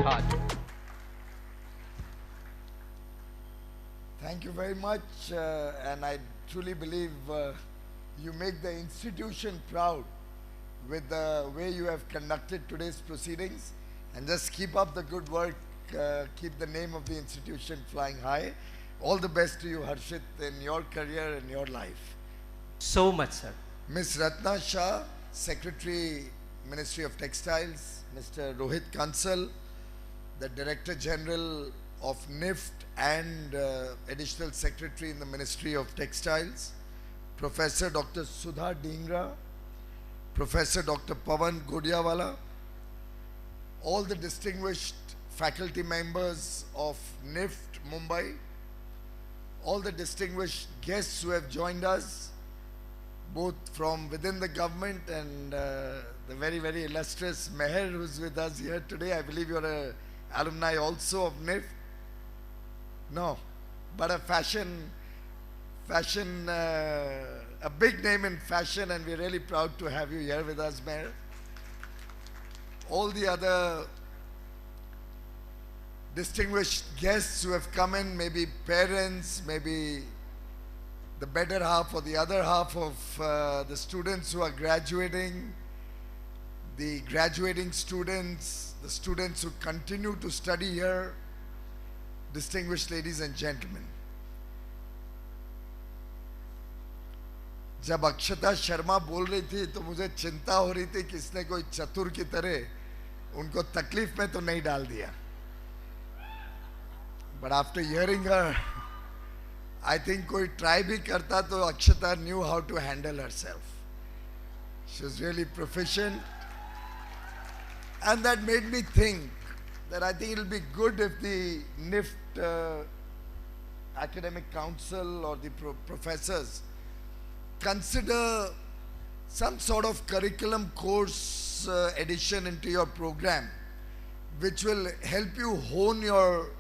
heart. Thank you very much, and I truly believe you make the institution proud with the way you have conducted today's proceedings, and just keep up the good work, keep the name of the institution flying high. All the best to you, Harshit, in your career and your life. So much, sir. Ms. Ratna Shah, Secretary, Ministry of Textiles, Mr. Rohit Kansal, the Director General of NIFT and Additional Secretary in the Ministry of Textiles, Professor Dr. Sudha Dhingra, Professor Dr. Pawan Godiawala, all the distinguished faculty members of NIFT Mumbai, all the distinguished guests who have joined us, both from within the government and the very, very illustrious Meher who's with us here today. I believe you're an alumni also of NIFT. No, but a a big name in fashion, and we're really proud to have you here with us, Meher. All the other distinguished guests who have come in, maybe parents, maybe the better half or the other half of the students who are graduating, the graduating students, the students who continue to study here, distinguished ladies and gentlemen. जब अक्षता शर्मा बोल रही थी तो मुझे चिंता हो रही थी कि इसने कोई चतुर की तरह उनको तकलीफ में तो नहीं डाल दिया. But after hearing her, I think कोई try भी करता तो अक्षता knew how to handle herself. She was really proficient, and that made me think that I think it will be good if the NIFT Academic Council or the professors consider some sort of curriculum course addition into your program, which will help you hone your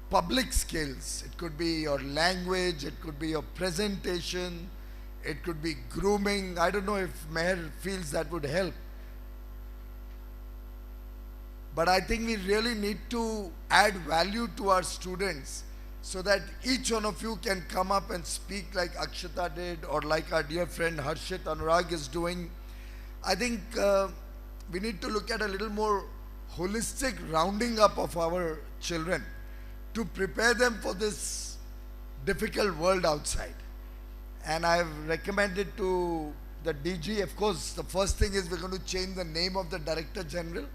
public skills. It could be your language, it could be your presentation, it could be grooming. I don't know if Meher feels that would help. But I think we really need to add value to our students so that each one of you can come up and speak like Akshata did, or like our dear friend Harshit Anurag is doing. I think we need to look at a little more holistic rounding up of our children to prepare them for this difficult world outside. And I've recommended to the DG, of course, the first thing is we're going to change the name of the Director General.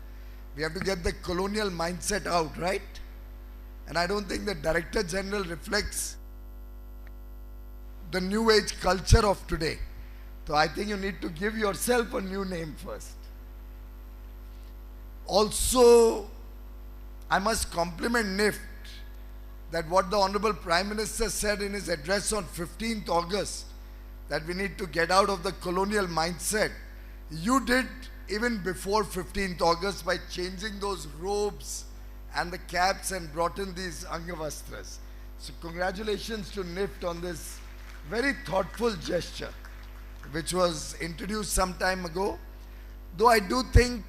We have to get the colonial mindset out, right? And I don't think the Director General reflects the new age culture of today. So I think you need to give yourself a new name first. Also, I must compliment NIFT that what the Honorable Prime Minister said in his address on 15th August, that we need to get out of the colonial mindset. You did even before 15th August by changing those robes and the caps and brought in these Angavastras. So congratulations to NIFT on this very thoughtful gesture, which was introduced some time ago. Though I do think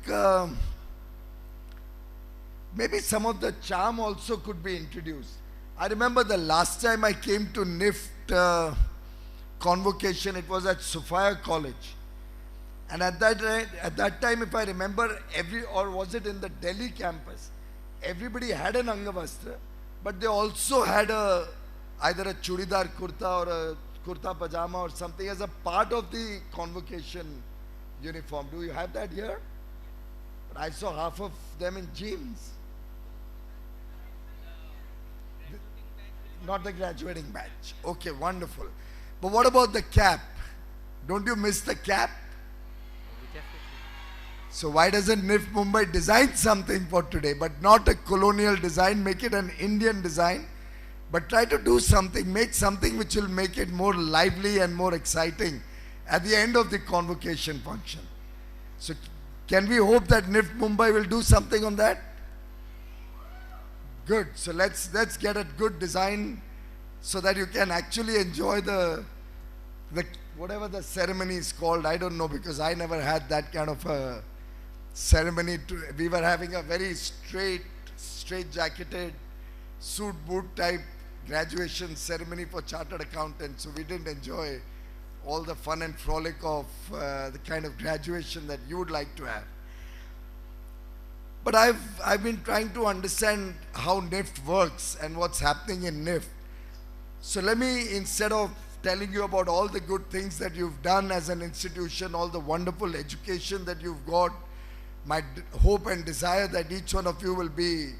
maybe some of the charm also could be introduced. I remember the last time I came to NIFT Convocation, it was at Sophia College. And at that time, if I remember, or was it in the Delhi campus, everybody had an Angavastra, but they also had either a chudidar kurta or a kurta pajama or something as a part of the convocation uniform. Do you have that here? But I saw half of them in jeans. Not the graduating batch. Okay, wonderful. But what about the cap? Don't you miss the cap? So why doesn't NIFT Mumbai design something for today, but not a colonial design, make it an Indian design, but try to do something, make something which will make it more lively and more exciting at the end of the convocation function. So can we hope that NIFT Mumbai will do something on that? Good. So let's get a good design so that you can actually enjoy the whatever the ceremony is called. I don't know, because I never had that kind of a ceremony. We were having a very straight straight jacketed, suit boot type graduation ceremony for chartered accountants, so we didn't enjoy all the fun and frolic of the kind of graduation that you would like to have. But I've been trying to understand how NIFT works and what's happening in NIFT. So let me, instead of telling you about all the good things that you've done as an institution, all the wonderful education that you've got, my hope and desire that each one of you will be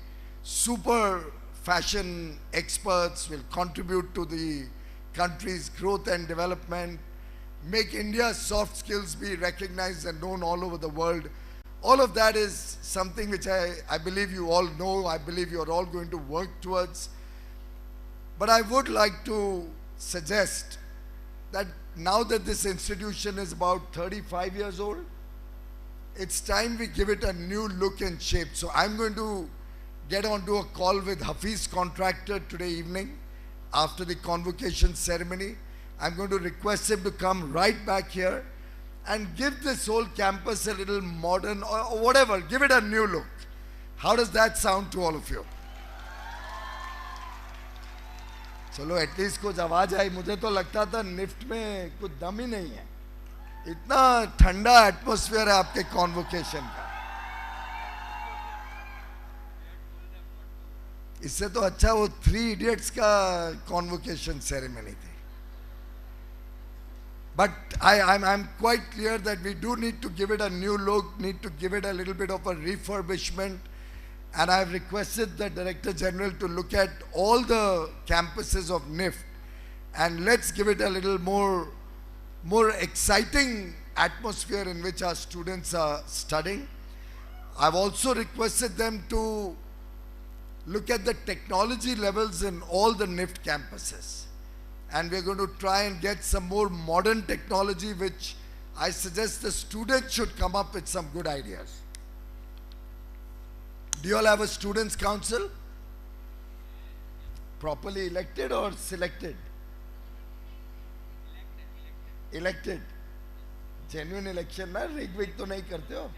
super fashion experts, will contribute to the country's growth and development, make India's soft skills be recognized and known all over the world. All of that is something which I believe you all know, I believe you're all going to work towards. But I would like to suggest that now that this institution is about 35 years old, it's time we give it a new look and shape. So I'm going to get onto a call with Hafiz Contractor today evening after the convocation ceremony. I'm going to request him to come right back here and give this whole campus a little modern or whatever, give it a new look. How does that sound to all of you? चलो at least कुछ आवाज आई. मुझे तो लगता था NIFT में कुछ दम ही नहीं है, इतना ठंडा एटमॉस्फेयर है आपके कॉन्वोकेशन का. इससे तो अच्छा वो 3 इडियट्स का कॉन्वोकेशन सेरेमनी थी. But I'm quite clear that we do need to give it a new look, need to give it a little bit of a refurbishment. And I've requested the Director General to look at all the campuses of NIFT and let's give it a little more exciting atmosphere in which our students are studying. I've also requested them to look at the technology levels in all the NIFT campuses. And we're going to try and get some more modern technology, which I suggest the students should come up with some good ideas. Do you all have a students' council? Properly elected or selected? Elected. Genuine election, na? Rig to nahi karte ho.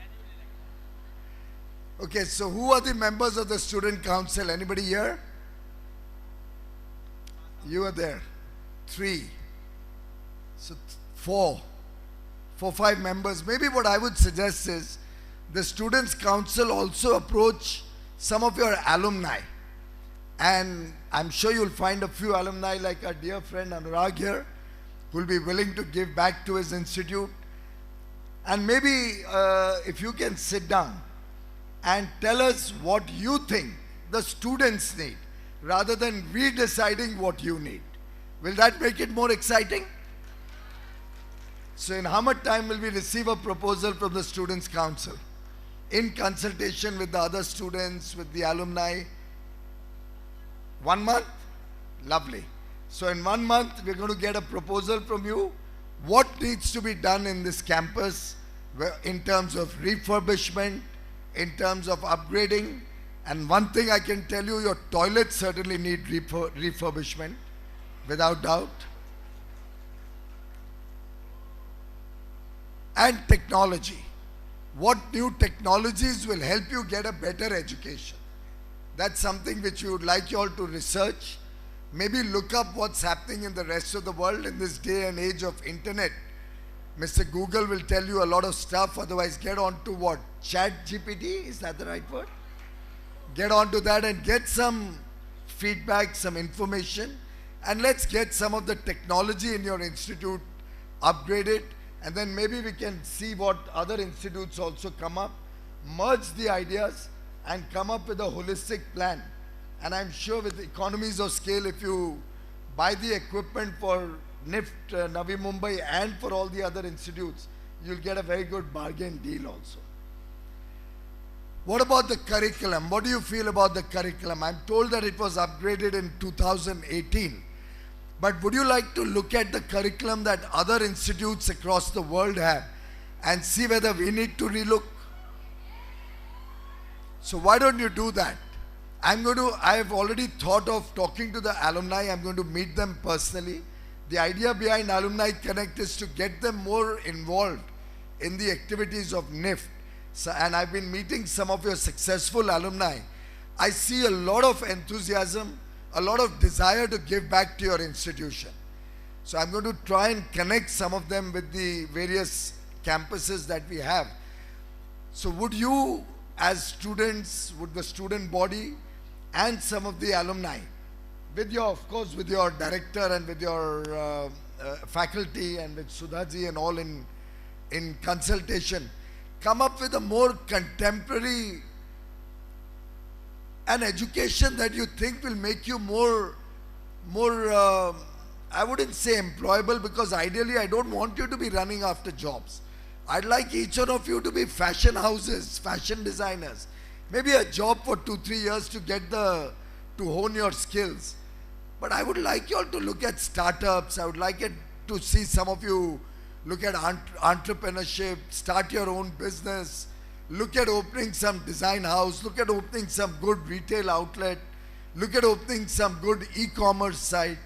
Okay, so who are the members of the student council? Anybody here? You are there. 3. So 4, 5 members. Maybe what I would suggest is the Students' Council also approach some of your alumni. And I'm sure you'll find a few alumni like our dear friend Anurag here, who will be willing to give back to his institute. And maybe if you can sit down and tell us what you think the students need, rather than we deciding what you need. Will that make it more exciting? So in how much time will we receive a proposal from the Students' Council? In consultation with the other students, with the alumni? 1 month? Lovely. So in 1 month, we're going to get a proposal from you. What needs to be done in this campus in terms of refurbishment, in terms of upgrading? And one thing I can tell you, your toilets certainly need refurbishment, without doubt. And technology. What new technologies will help you get a better education? That's something which we would like you all to research. Maybe look up what's happening in the rest of the world in this day and age of internet. Mr. Google will tell you a lot of stuff. Otherwise, get on to what? Chat GPT? Is that the right word? Get on to that and get some feedback, some information. And let's get some of the technology in your institute upgraded. And then maybe we can see what other institutes also come up, merge the ideas and come up with a holistic plan. And I'm sure with economies of scale, if you buy the equipment for NIFT, Navi Mumbai and for all the other institutes, you'll get a very good bargain deal also. What about the curriculum? What do you feel about the curriculum? I'm told that it was upgraded in 2018. But would you like to look at the curriculum that other institutes across the world have and see whether we need to relook? So why don't you do that? I have already thought of talking to the alumni. I'm going to meet them personally. The idea behind Alumni Connect is to get them more involved in the activities of NIFT. So, and I've been meeting some of your successful alumni. I see a lot of enthusiasm, a lot of desire to give back to your institution. So I'm going to try and connect some of them with the various campuses that we have. So would you, as students, would the student body and some of the alumni, with your, of course, with your director and with your faculty and with Sudhaji and all in consultation, come up with a more contemporary an education that you think will make you more, I wouldn't say employable, because ideally I don't want you to be running after jobs. I'd like each one of you to be fashion houses, fashion designers. Maybe a job for 2-3 years to get to hone your skills. But I would like you all to look at startups. I would like it to see some of you look at entrepreneurship, start your own business, look at opening some design house, look at opening some good retail outlet, look at opening some good e-commerce site.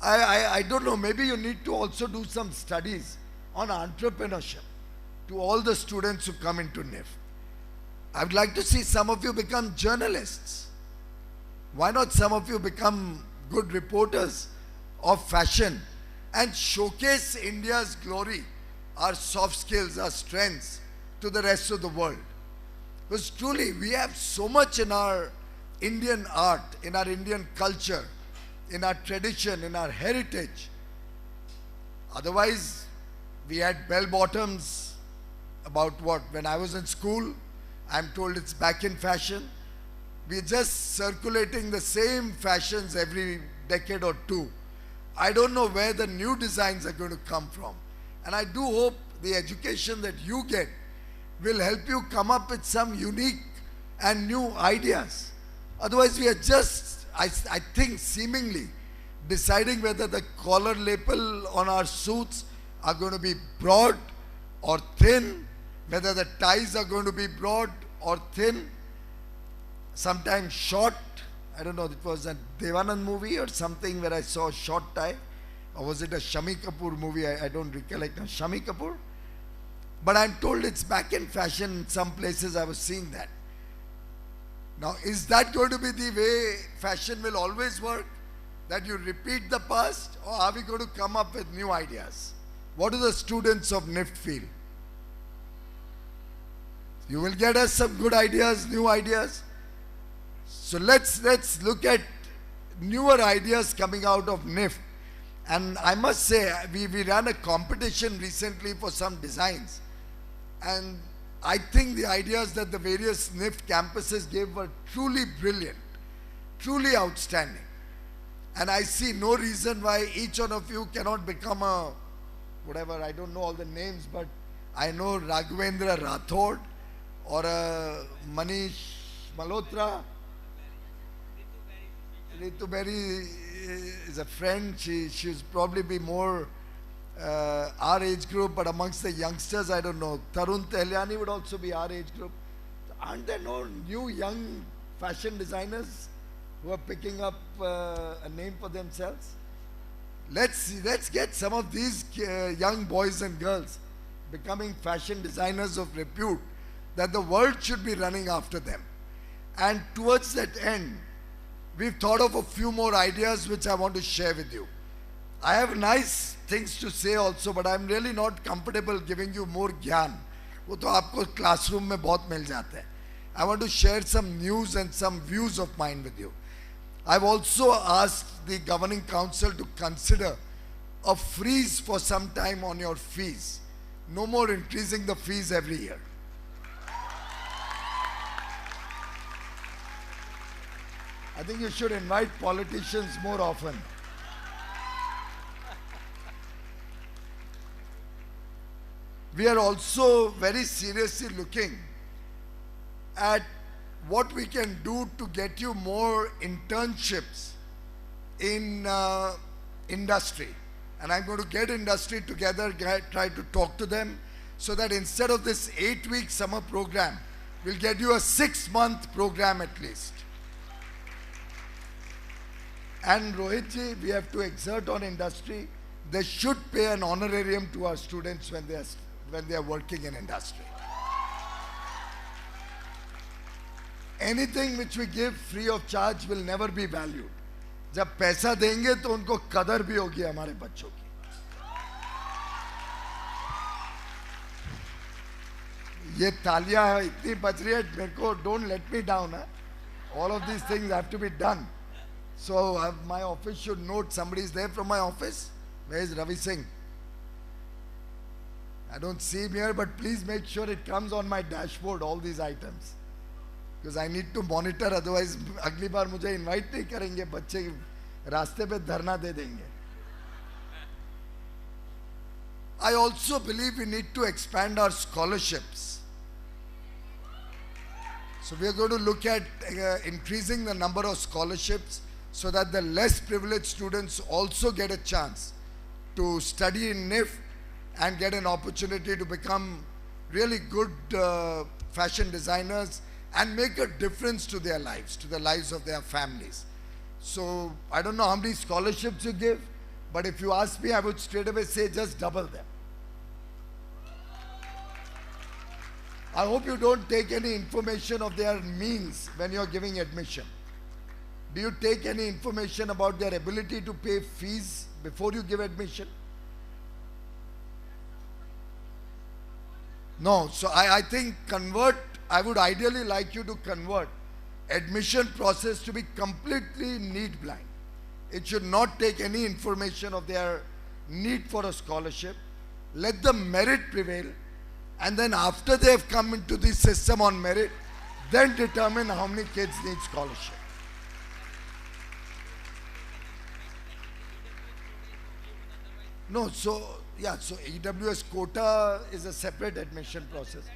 I don't know, maybe you need to also do some studies on entrepreneurship to all the students who come into NIF. I would like to see some of you become journalists. Why not some of you become good reporters of fashion and showcase India's glory, our soft skills, our strengths to the rest of the world? Because truly we have so much in our Indian art, in our Indian culture, in our tradition, in our heritage. Otherwise, we had bell bottoms about what? When I was in school, I'm told it's back in fashion. We're just circulating the same fashions every decade or two. I don't know where the new designs are going to come from. And I do hope the education that you get will help you come up with some unique and new ideas. Otherwise, we are just, I think, seemingly deciding whether the collar lapel on our suits are going to be broad or thin, whether the ties are going to be broad or thin, sometimes short. I don't know, it was a Devanand movie or something where I saw a short tie. Or was it a Shami Kapoor movie? I don't recollect. Shami Kapoor? But I'm told it's back in fashion. In some places I was seeing that. Now, is that going to be the way fashion will always work? That you repeat the past? Or are we going to come up with new ideas? What do the students of NIFT feel? You will get us some good ideas, new ideas. So let's look at newer ideas coming out of NIFT. And I must say, we ran a competition recently for some designs. And I think the ideas that the various NIFT campuses gave were truly brilliant, truly outstanding. And I see no reason why each one of you cannot become a, whatever, I don't know all the names, but I know Raghavendra Rathod or a Manish Malhotra. Ritu Berry is a friend. She's probably be more our age group, but amongst the youngsters, I don't know. Tarun Tehliani would also be our age group. Aren't there no new young fashion designers who are picking up a name for themselves? Let's get some of these young boys and girls becoming fashion designers of repute, that the world should be running after them. And towards that end, we've thought of a few more ideas which I want to share with you. I have nice things to say also, but I'm really not comfortable giving you more ज्ञान. वो तो आपको classroom में बहुत मिल जाता है. I want to share some news and some views of mine with you. I've also asked the governing council to consider a freeze for some time on your fees. No more increasing the fees every year. I think you should invite politicians more often. We are also very seriously looking at what we can do to get you more internships in industry. And I'm going to get industry together, try to talk to them, so that instead of this 8-week summer program, we'll get you a 6-month program at least. And Rohitji, we have to exert on industry. They should pay an honorarium to our students when they are working in industry. anything which we give free of charge will never be valued. जब पैसा देंगे तो उनको कदर भी होगी हमारे बच्चों की. ये तालियां इतनी बज रही है मेरे को, don't let me down. All of these things have to be done. So my office should note, somebody is there from my office. Where is Ravi Singh? I don't see him here, but please make sure it comes on my dashboard, all these items. Because I need to monitor, otherwise अगली बार मुझे invite नहीं करेंगे, बच्चे रास्ते पे धरना दे देंगे. I also believe we need to expand our scholarships. So we are going to look at increasing the number of scholarships so that the less privileged students also get a chance to study in NIF and get an opportunity to become really good fashion designers and make a difference to their lives, to the lives of their families. So I don't know how many scholarships you give, but if you ask me, I would straight away say just double them. I hope you don't take any information of their means when you're giving admission. Do you take any information about their ability to pay fees before you give admission? No. So I think I would ideally like you to convert admission process to be completely need blind. It should not take any information of their need for a scholarship. Let the merit prevail. And then after they have come into the system on merit, then determine how many kids need scholarship. No, so EWS quota is a separate admission process.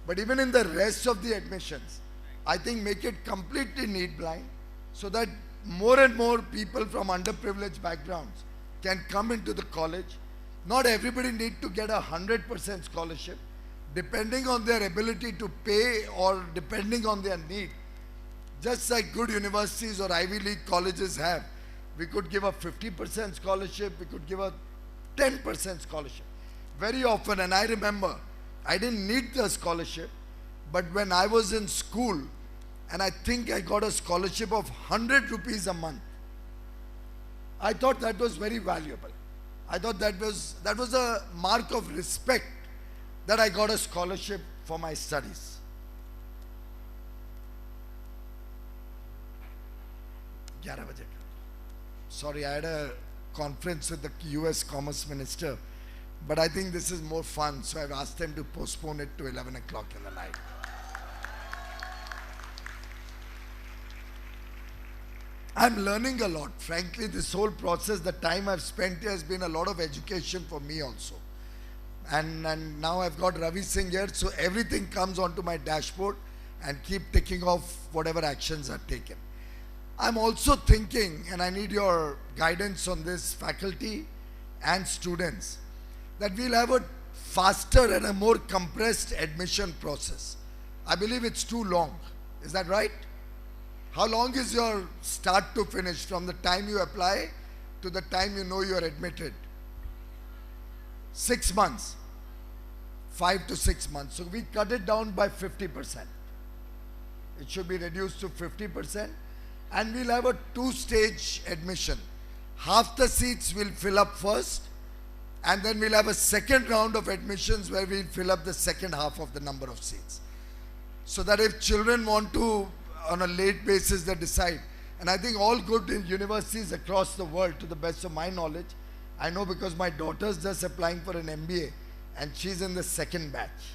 But even in the rest of the admissions, I think make it completely need blind so that more and more people from underprivileged backgrounds can come into the college. Not everybody need to get 100% scholarship. Depending on their ability to pay or depending on their need. Just like good universities or Ivy League colleges have, we could give a 50% scholarship, we could give a 10% scholarship. Very often, and I remember, I didn't need the scholarship, but when I was in school, and I think I got a scholarship of 100 rupees a month, I thought that was very valuable. I thought that was a mark of respect that I got a scholarship for my studies. Sorry, I had a conference with the US Commerce Minister, but I think this is more fun, so I've asked them to postpone it to 11 o'clock in the night. I'm learning a lot. Frankly, this whole process, the time I've spent here has been a lot of education for me also. And now I've got Ravi Singh here, so everything comes onto my dashboard and keep ticking off whatever actions are taken. I'm also thinking, and I need your guidance on this, faculty and students, that we'll have a faster and a more compressed admission process. I believe it's too long. Is that right? How long is your start to finish from the time you apply to the time you know you're admitted? 6 months, 5 to 6 months. So we cut it down by 50%. It should be reduced to 50%. And we'll have a two-stage admission. Half the seats will fill up first, and then we'll have a second round of admissions where we'll fill up the second half of the number of seats. So that if children want to, on a late basis, they decide. And I think all good in universities across the world, to the best of my knowledge, I know because my daughter's just applying for an MBA and she's in the second batch.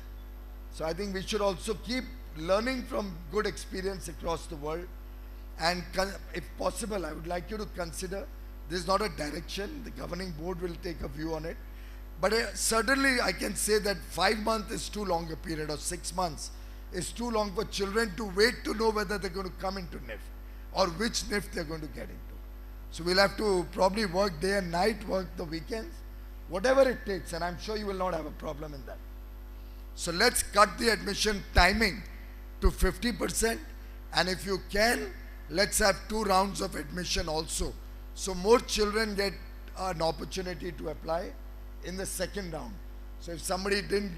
So I think we should also keep learning from good experience across the world. And if possible, I would like you to consider, this is not a direction, the governing board will take a view on it. But certainly I can say that 5 months is too long a period, or 6 months is too long for children to wait to know whether they're going to come into NIF or which NIF they're going to get into. So we'll have to probably work day and night, work the weekends, whatever it takes, and I'm sure you will not have a problem in that. So let's cut the admission timing to 50%, and if you can, let's have 2 rounds of admission also. So more children get an opportunity to apply in the second round. So if somebody didn't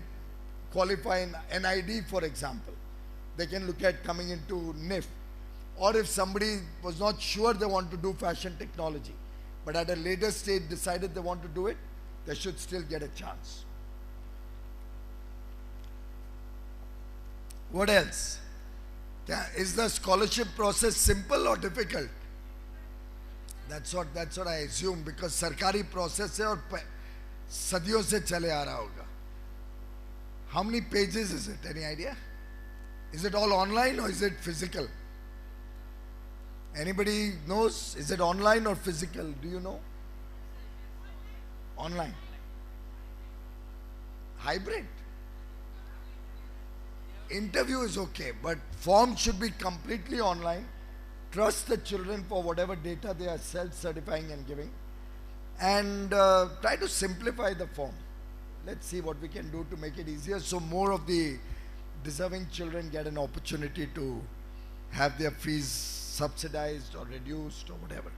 qualify in NID, for example, they can look at coming into NIF. Or if somebody was not sure they want to do fashion technology, but at a later stage decided they want to do it, they should still get a chance. What else? Is the scholarship process simple or difficult? That's what I assume, because सरकारी process है और सदियों से चले आ रहा होगा. How many pages is it? Any idea? Is it all online or is it physical? Anybody knows? Is it online or physical? Do you know? Online. Hybrid. Interview is okay, but form should be completely online. Trust the children for whatever data they are self-certifying and giving. And try to simplify the form. Let's see what we can do to make it easier so more of the deserving children get an opportunity to have their fees subsidized or reduced or whatever.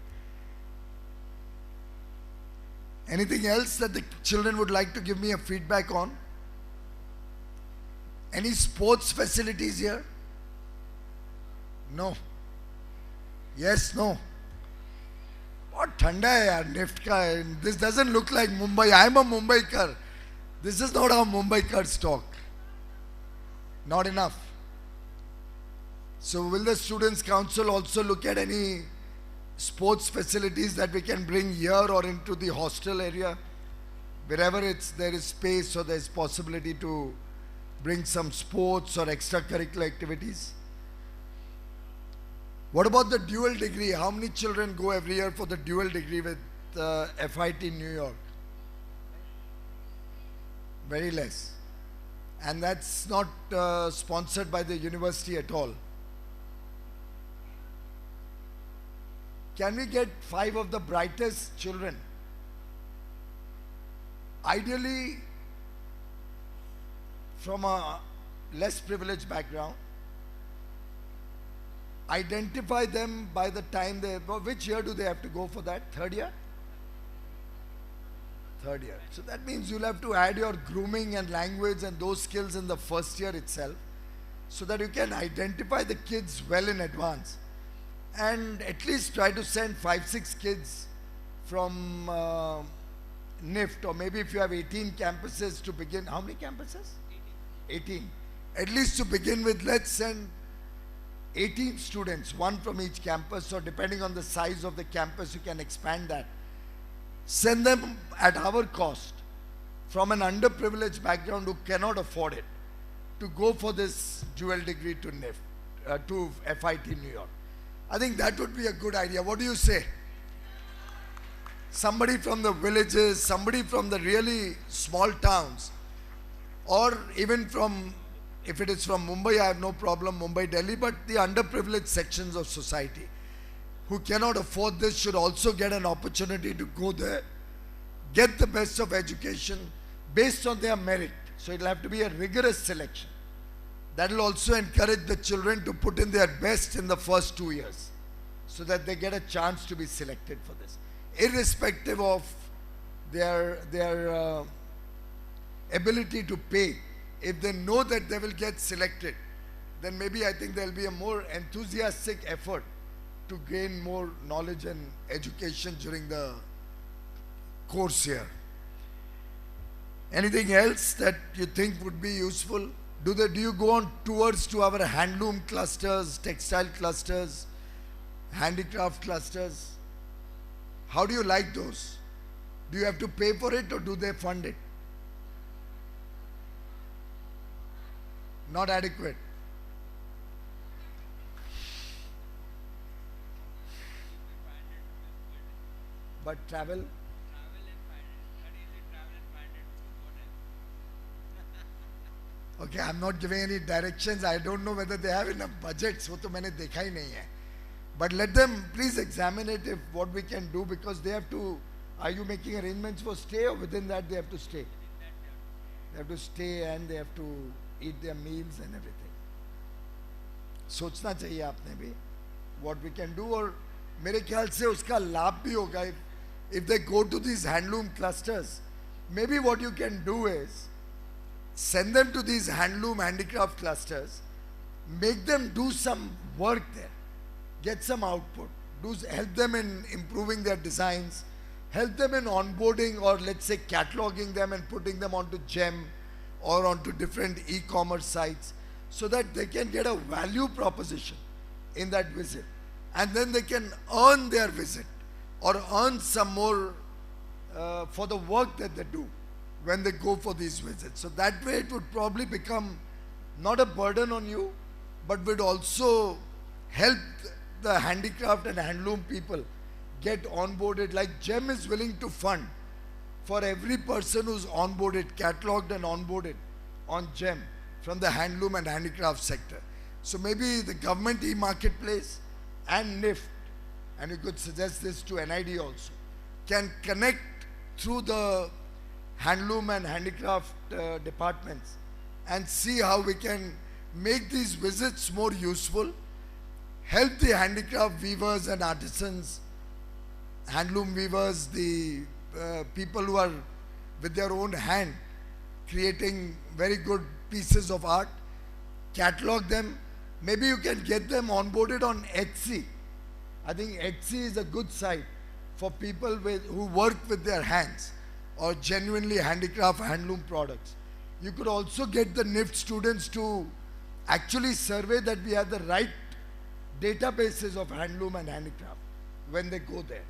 Anything else that the children would like to give me a feedback on? Any sports facilities here? No. Yes, no. What thanda hai yaar, Nift ka. This doesn't look like Mumbai. I'm a Mumbaikar. This is not how Mumbaikars talk. Not enough. So will the Students' Council also look at any sports facilities that we can bring here or into the hostel area? Wherever there is space or there is possibility to bring some sports or extracurricular activities. What about the dual degree? How many children go every year for the dual degree with FIT New York? Very less. And that's not sponsored by the university at all. Can we get 5 of the brightest children? Ideally, from a less privileged background, identify them by the time which year do they have to go for that? Third year? Third year. So that means you'll have to add your grooming and language and those skills in the first year itself, so that you can identify the kids well in advance. And at least try to send 5-6 kids from NIFT, or maybe if you have 18 campuses to begin. How many campuses? 18. At least to begin with, let's send 18 students, 1 from each campus, or depending on the size of the campus, you can expand that. Send them at our cost from an underprivileged background who cannot afford it to go for this dual degree to NIFT, to FIT New York. I think that would be a good idea. What do you say? Somebody from the villages, somebody from the really small towns, or even from, if it is from Mumbai, I have no problem, Mumbai, Delhi, but the underprivileged sections of society who cannot afford this should also get an opportunity to go there, get the best of education based on their merit. So it will have to be a rigorous selection. That will also encourage the children to put in their best in the first 2 years, so that they get a chance to be selected for this, irrespective of their ability to pay. If they know that they will get selected, then maybe I think there will be a more enthusiastic effort to gain more knowledge and education during the course here. Anything else that you think would be useful? Do you go on tours to our handloom clusters, textile clusters, handicraft clusters? How do you like those? Do you have to pay for it or do they fund it? Not adequate. But travel? Okay, I'm not giving any directions. I don't know whether they have enough budgets. वो तो मैंने देखा ही नहीं है. But let them please examine it, if what we can do, because they have to. Are you making arrangements for stay, or within that they have to stay? They have to stay and they have to eat their meals and everything. सोचना चाहिए आपने भी what we can do, और मेरे ख्याल से उसका लाभ भी होगा. If they go to these handloom clusters, maybe what you can do is send them to these handloom handicraft clusters make them do some work there, get some output, help them in improving their designs, help them in onboarding or let's say cataloging them and putting them onto GEM or onto different e-commerce sites so that they can get a value proposition in that visit. And then they can earn their visit or earn some more for the work that they do when they go for these visits. So that way it would probably become not a burden on you, but would also help the handicraft and handloom people get onboarded. Like GEM is willing to fund for every person who's onboarded, catalogued and onboarded on GEM from the handloom and handicraft sector. So maybe the government e-marketplace and NIFT, and you could suggest this to NID also, can connect through the handloom and handicraft departments and see how we can make these visits more useful, help the handicraft weavers and artisans, handloom weavers, the people who are with their own hand creating very good pieces of art, catalog them. Maybe you can get them onboarded on Etsy. I think Etsy is a good site for people who work with their hands or genuinely handicraft handloom products. You could also get the NIFT students to actually survey that we have the right databases of handloom and handicraft when they go there.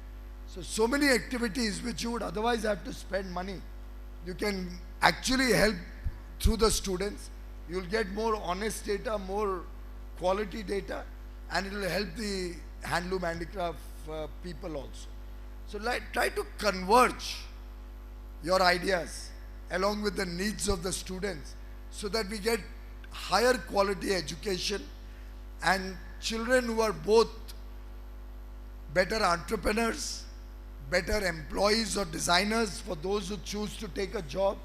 So many activities which you would otherwise have to spend money, you can actually help through the students. You'll get more honest data, more quality data, and it will help the handloom handicraft people also. So try to converge your ideas along with the needs of the students so that we get higher quality education and children who are both better entrepreneurs, better employees or designers for those who choose to take a job.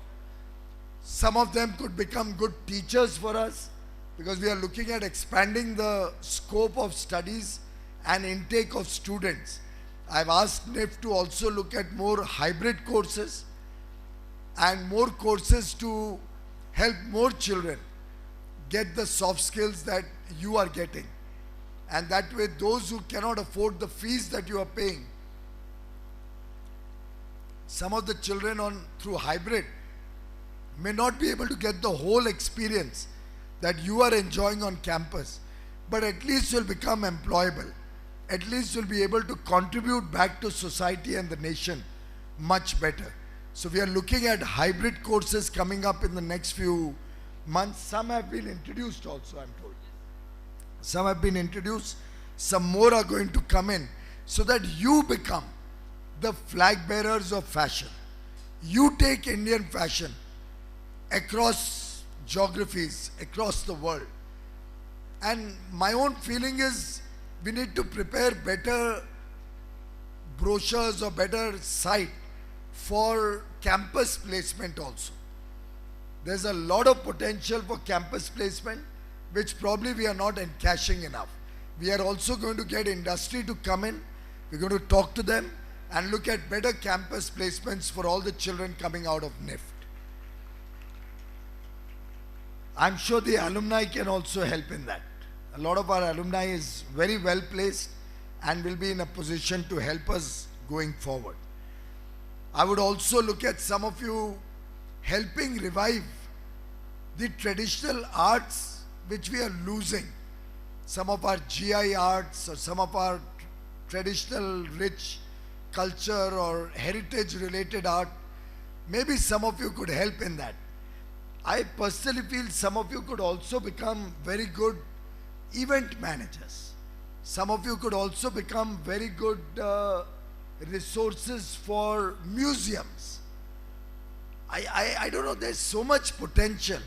Some of them could become good teachers for us because we are looking at expanding the scope of studies and intake of students. I've asked NIFT to also look at more hybrid courses and more courses to help more children get the soft skills that you are getting. And that way those who cannot afford the fees that you are paying, some of the children through hybrid may not be able to get the whole experience that you are enjoying on campus, but at least you'll become employable. At least you'll be able to contribute back to society and the nation much better. So we are looking at hybrid courses coming up in the next few months. Some have been introduced also, I'm told. Some have been introduced. Some more are going to come in so that you become the flag bearers of fashion. You take Indian fashion across geographies, across the world. And my own feeling is we need to prepare better brochures or better site for campus placement also. There's a lot of potential for campus placement which probably we are not encashing enough. We are also going to get industry to come in. We're going to talk to them and look at better campus placements for all the children coming out of NIFT. I'm sure the alumni can also help in that. A lot of our alumni is very well placed and will be in a position to help us going forward. I would also look at some of you helping revive the traditional arts which we are losing. Some of our GI arts or some of our traditional rich culture or heritage related art. Maybe some of you could help in that. I personally feel some of you could also become very good event managers. Some of you could also become very good resources for museums. I don't know, there's so much potential.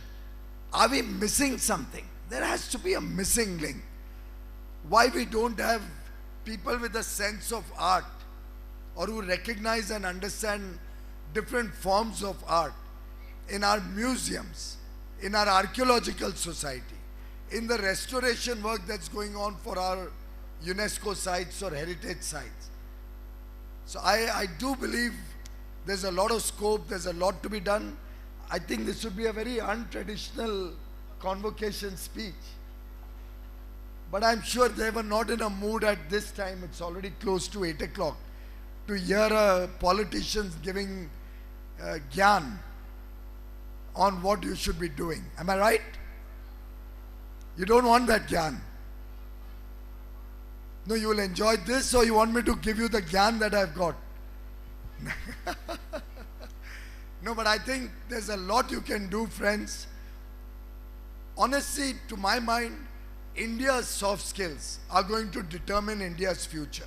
Are we missing something? There has to be a missing link. Why we don't have people with a sense of art or who recognize and understand different forms of art in our museums, in our archaeological society, in the restoration work that's going on for our UNESCO sites or heritage sites. So I do believe there's a lot of scope, there's a lot to be done. I think this would be a very untraditional convocation speech. But I'm sure they were not in a mood at this time, it's already close to 8 o'clock, to hear politicians giving gyan on what you should be doing. Am I right? You don't want that gyan. No, you will enjoy this, or you want me to give you the gyan that I've got? No, but I think there's a lot you can do, friends. Honestly, to my mind, India's soft skills are going to determine India's future.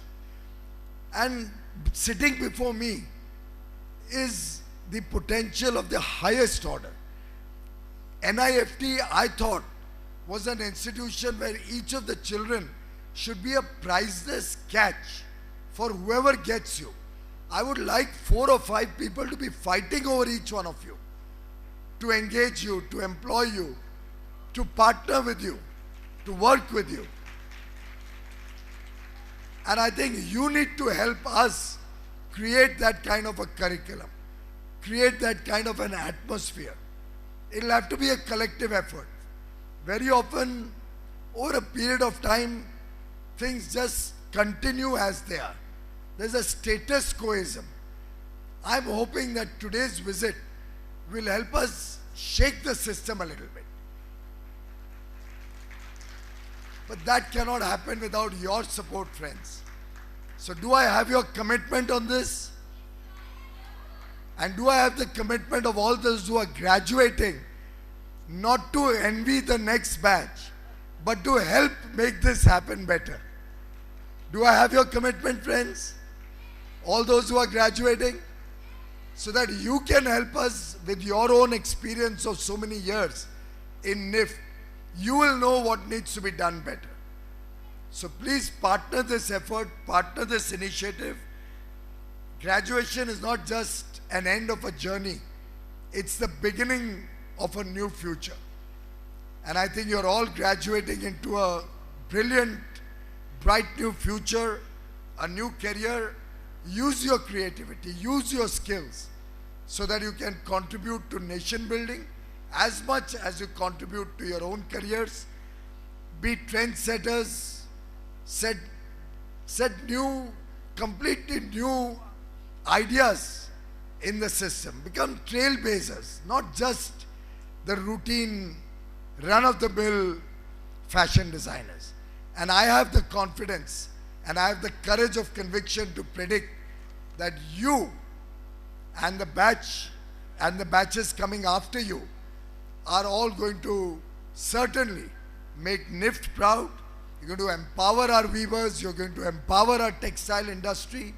And sitting before me is the potential of the highest order. NIFT, I thought, was an institution where each of the children should be a priceless catch for whoever gets you. I would like 4 or 5 people to be fighting over each one of you, to engage you, to employ you, to partner with you, to work with you. And I think you need to help us create that kind of a curriculum, create that kind of an atmosphere. It'll have to be a collective effort. Very often, over a period of time, things just continue as they are. There's a status quoism. I'm hoping that today's visit will help us shake the system a little bit. But that cannot happen without your support, friends. So do I have your commitment on this? And do I have the commitment of all those who are graduating, not to envy the next batch, but to help make this happen better? Do I have your commitment, friends? All those who are graduating, so that you can help us with your own experience of so many years in NIFT. You will know what needs to be done better. So please partner this effort, partner this initiative. Graduation is not just an end of a journey. It's the beginning of a new future. And I think you're all graduating into a brilliant, bright new future, a new career. Use your creativity, use your skills so that you can contribute to nation building as much as you contribute to your own careers. Be trendsetters, set new, completely new ideas in the system. Become trailblazers, not just the routine, run-of-the-mill fashion designers. And I have the confidence and I have the courage of conviction to predict that you and the batch and the batches coming after you are all going to certainly make NIFT proud. You're going to empower our weavers, you're going to empower our textile industry,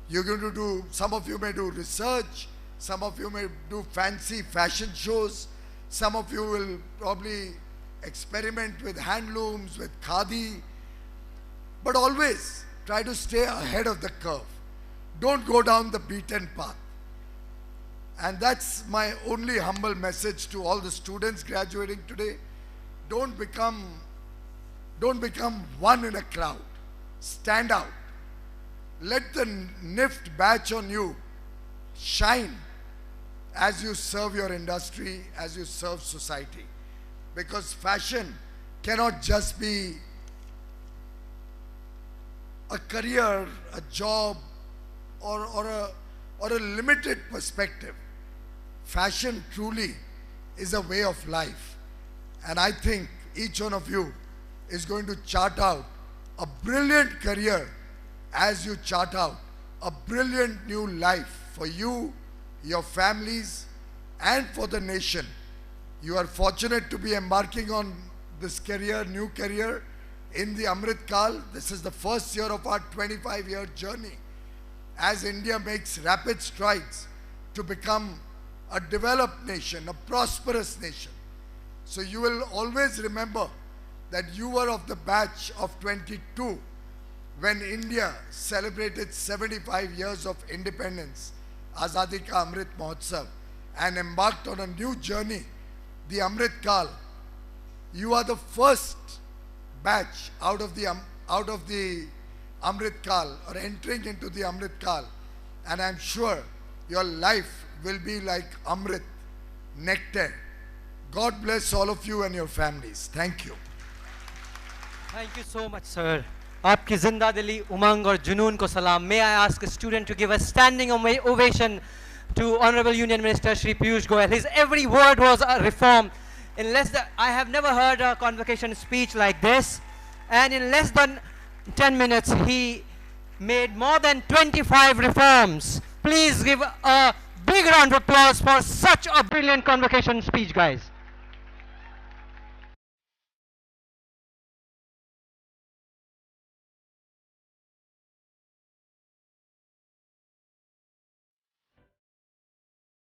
you're going to do, some of you may do research, some of you may do fancy fashion shows, some of you will probably experiment with handlooms, with khadi, but always try to stay ahead of the curve. Don't go down the beaten path. And that's my only humble message to all the students graduating today. Don't become one in a crowd. Stand out. Let the NIFT badge on you shine as you serve your industry, as you serve society. Because fashion cannot just be a career, a job, or a limited perspective. Fashion truly is a way of life. And I think each one of you is going to chart out a brilliant career as you chart out a brilliant new life for you, your families, and for the nation. You are fortunate to be embarking on this career, new career, in the Amrit Kal. This is the first year of our 25-year journey as India makes rapid strides to become a developed nation, a prosperous nation. So you will always remember that you were of the batch of 22 when India celebrated 75 years of independence, Azadi Ka Amrit Mahotsav, and embarked on a new journey, the Amrit Kal. You are the first batch out of the Amrit Kal, or entering into the Amrit Kal, and I'm sure your life will be like Amrit, nectar. God bless all of you and your families. Thank you. Thank you so much, sir. आपकी जिंदा दिली उमंग और जुनून को सलाम. May I ask a student to give a standing ovation to Honorable Union Minister Shri Piyush Goyal. His every word was a reform. I have never heard a convocation speech like this, and in less than 10 minutes he made more than 25 reforms. Please give a big round of applause for such a brilliant convocation speech, guys.